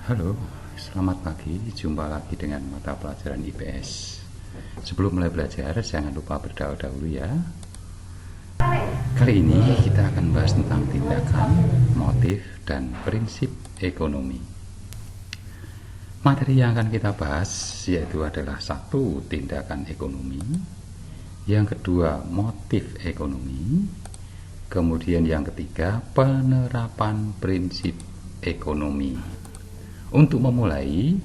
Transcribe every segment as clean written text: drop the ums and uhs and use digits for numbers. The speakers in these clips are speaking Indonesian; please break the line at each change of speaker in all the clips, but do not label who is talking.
Halo, selamat pagi. Jumpa lagi dengan mata pelajaran IPS. Sebelum mulai belajar, jangan lupa berdoa dahulu ya. Kali ini kita akan bahas tentang tindakan, motif, dan prinsip ekonomi. Materi yang akan kita bahas yaitu adalah satu, tindakan ekonomi, yang kedua, motif ekonomi, kemudian yang ketiga, penerapan prinsip ekonomi. Untuk memulai,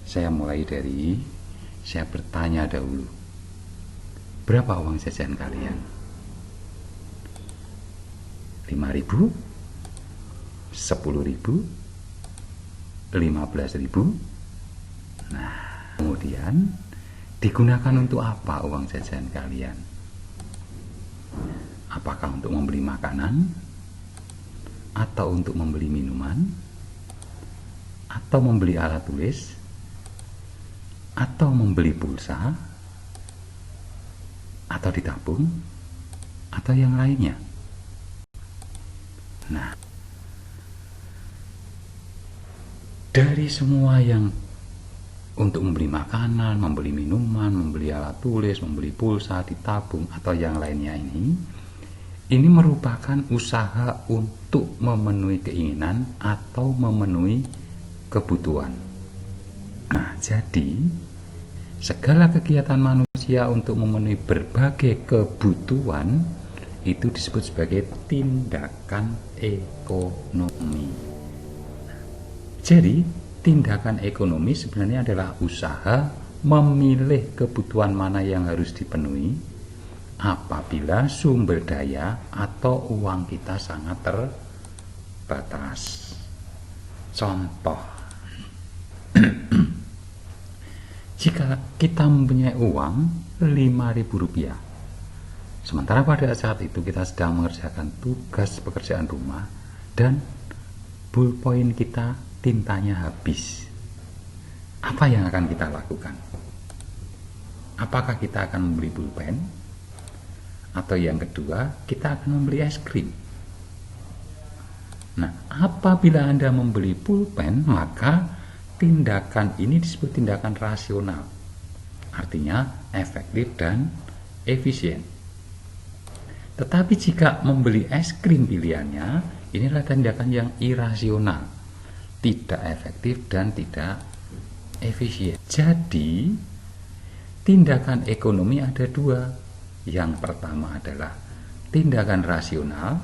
saya bertanya dahulu. Berapa uang jajan kalian? 5.000? 10.000? 15.000? Nah, kemudian digunakan untuk apa uang jajan kalian? Apakah untuk membeli makanan? Atau untuk membeli minuman? Atau membeli alat tulis, atau membeli pulsa, atau ditabung, atau yang lainnya. Nah, dari semua yang untuk membeli makanan, membeli minuman, membeli alat tulis, membeli pulsa, ditabung, atau yang lainnya ini merupakan usaha untuk memenuhi keinginan atau memenuhi kebutuhan. Nah, jadi segala kegiatan manusia untuk memenuhi berbagai kebutuhan itu disebut sebagai tindakan ekonomi. Jadi, tindakan ekonomi sebenarnya adalah usaha memilih kebutuhan mana yang harus dipenuhi apabila sumber daya atau uang kita sangat terbatas. Contoh, jika kita mempunyai uang 5.000 rupiah, sementara pada saat itu kita sedang mengerjakan tugas pekerjaan rumah dan ballpoint kita tintanya habis, apa yang akan kita lakukan? Apakah kita akan membeli pulpen? Atau yang kedua, kita akan membeli es krim? Nah, apabila Anda membeli pulpen, maka tindakan ini disebut tindakan rasional, artinya efektif dan efisien. Tetapi jika membeli es krim pilihannya, inilah tindakan yang irasional, tidak efektif dan tidak efisien. Jadi, tindakan ekonomi ada dua. Yang pertama adalah tindakan rasional,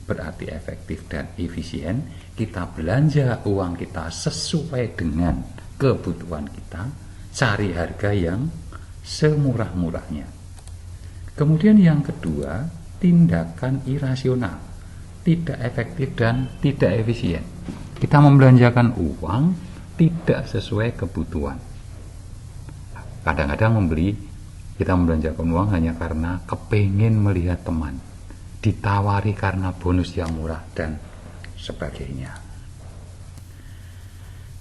berarti efektif dan efisien. Kita belanja uang kita sesuai dengan kebutuhan kita, cari harga yang semurah-murahnya. Kemudian yang kedua, tindakan irasional, tidak efektif dan tidak efisien. Kita membelanjakan uang tidak sesuai kebutuhan. Kadang-kadang kita membelanjakan uang hanya karena kepengen melihat teman, ditawari karena bonus yang murah, dan sebagainya.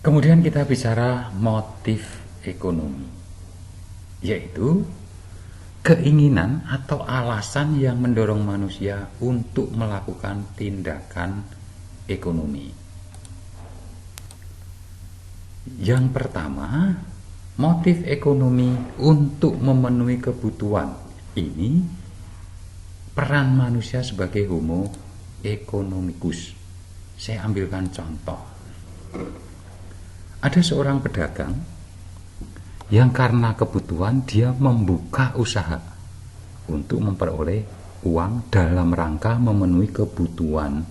Kemudian kita bicara motif ekonomi, yaitu keinginan atau alasan yang mendorong manusia untuk melakukan tindakan ekonomi. Yang pertama, motif ekonomi untuk memenuhi kebutuhan. Ini peran manusia sebagai homo economicus. Saya ambilkan contoh. Ada seorang pedagang yang karena kebutuhan dia membuka usaha untuk memperoleh uang dalam rangka memenuhi kebutuhan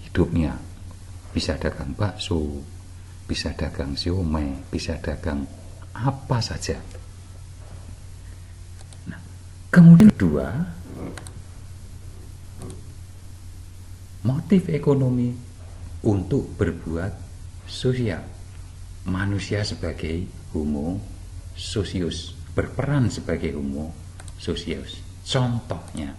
hidupnya. Bisa dagang bakso, bisa dagang siomay, bisa dagang apa saja. Nah, kemudian kedua, motif ekonomi untuk berbuat sosial. Manusia sebagai homo socius, berperan sebagai homo socius. Contohnya,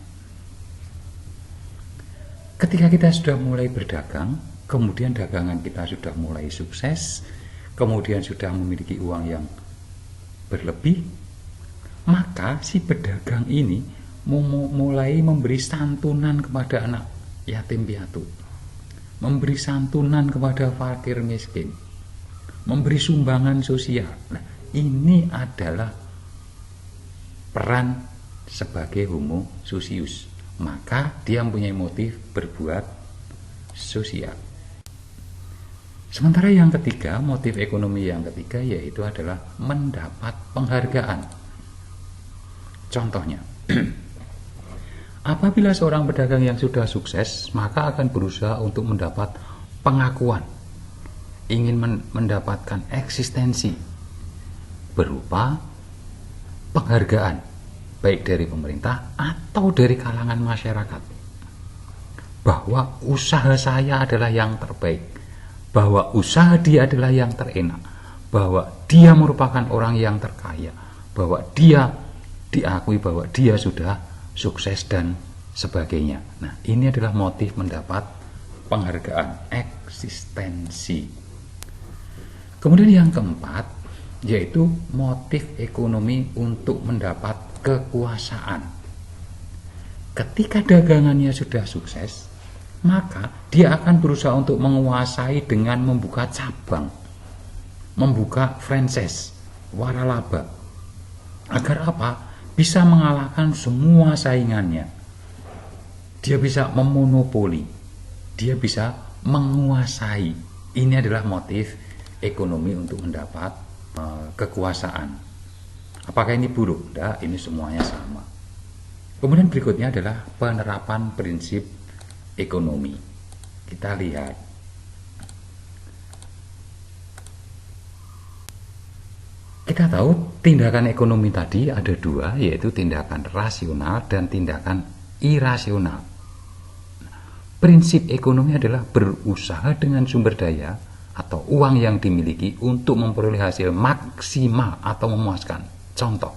ketika kita sudah mulai berdagang, kemudian dagangan kita sudah mulai sukses, kemudian sudah memiliki uang yang berlebih, maka si pedagang ini mulai memberi santunan kepada anak yatim piatu. memberi santunan kepada fakir miskin, memberi sumbangan sosial. Nah, ini adalah peran sebagai homo sosius. Maka dia mempunyai motif berbuat sosial. Sementara yang ketiga, motif ekonomi yang ketiga yaitu adalah mendapat penghargaan. Contohnya, apabila seorang pedagang yang sudah sukses, maka akan berusaha untuk mendapat pengakuan, ingin mendapatkan eksistensi berupa penghargaan, baik dari pemerintah atau dari kalangan masyarakat, bahwa usaha saya adalah yang terbaik, bahwa usaha dia adalah yang terenak, bahwa dia merupakan orang yang terkaya, bahwa dia diakui bahwa dia sudah sukses dan sebagainya. Nah, ini adalah motif mendapat penghargaan, eksistensi. Kemudian yang keempat, yaitu motif ekonomi untuk mendapat kekuasaan. Ketika dagangannya sudah sukses, maka dia akan berusaha untuk menguasai dengan membuka cabang, membuka franchise, waralaba. Agar apa? Bisa mengalahkan semua saingannya. Dia bisa memonopoli, dia bisa menguasai. Ini adalah motif ekonomi untuk mendapat kekuasaan. Apakah ini buruk? Tidak, ini semuanya sama. Kemudian berikutnya adalah penerapan prinsip ekonomi. Kita lihat. Kita tahu tindakan ekonomi tadi ada dua, yaitu tindakan rasional dan tindakan irasional. Prinsip ekonomi adalah berusaha dengan sumber daya atau uang yang dimiliki untuk memperoleh hasil maksimal atau memuaskan. Contoh,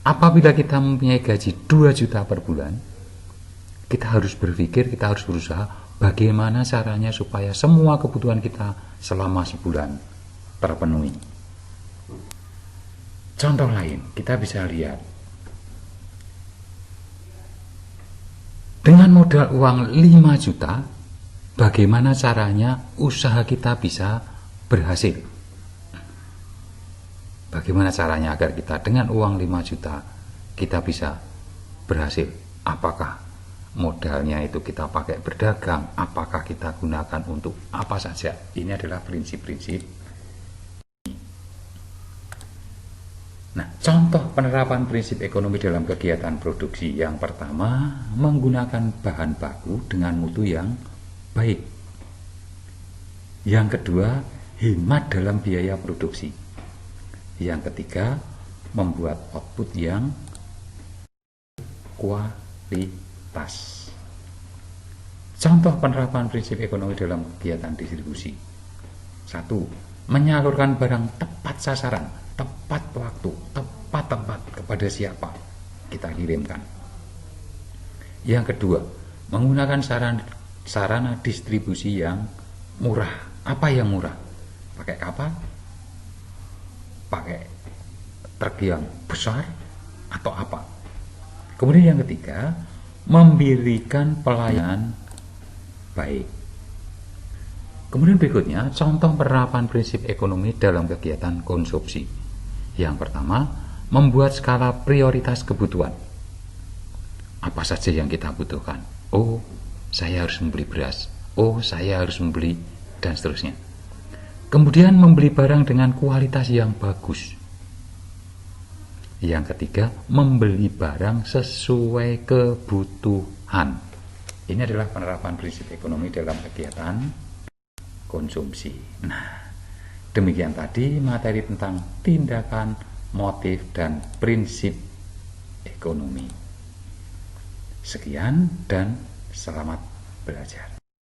apabila kita mempunyai gaji 2 juta per bulan, kita harus berpikir, kita harus berusaha bagaimana caranya supaya semua kebutuhan kita selama sebulan terpenuhi. Contoh lain, kita bisa lihat. Dengan modal uang 5 juta, bagaimana caranya usaha kita bisa berhasil? Bagaimana caranya agar kita dengan uang 5 juta kita bisa berhasil? Apakah modalnya itu kita pakai berdagang? Apakah kita gunakan untuk apa saja? Ini adalah prinsip-prinsip. Nah, contoh penerapan prinsip ekonomi dalam kegiatan produksi. Yang pertama, menggunakan bahan baku dengan mutu yang baik. Yang kedua, hemat dalam biaya produksi. Yang ketiga, membuat output yang kualitas. Contoh penerapan prinsip ekonomi dalam kegiatan distribusi. 1. Menyalurkan barang tepat sasaran, tepat waktu, tepat tempat kepada siapa kita kirimkan. Yang kedua, menggunakan sarana distribusi yang murah. Apa yang murah? Pakai kapal? Pakai truk yang besar? Atau apa? Kemudian yang ketiga, memberikan pelayanan baik. Kemudian berikutnya, contoh penerapan prinsip ekonomi dalam kegiatan konsumsi. Yang pertama, membuat skala prioritas kebutuhan. Apa saja yang kita butuhkan? Oh, saya harus membeli beras. Oh, saya harus membeli, dan seterusnya. Kemudian membeli barang dengan kualitas yang bagus. Yang ketiga, membeli barang sesuai kebutuhan. Ini adalah penerapan prinsip ekonomi dalam kegiatan konsumsi. Nah, demikian tadi materi tentang tindakan, motif, dan prinsip ekonomi. Sekian dan selamat belajar.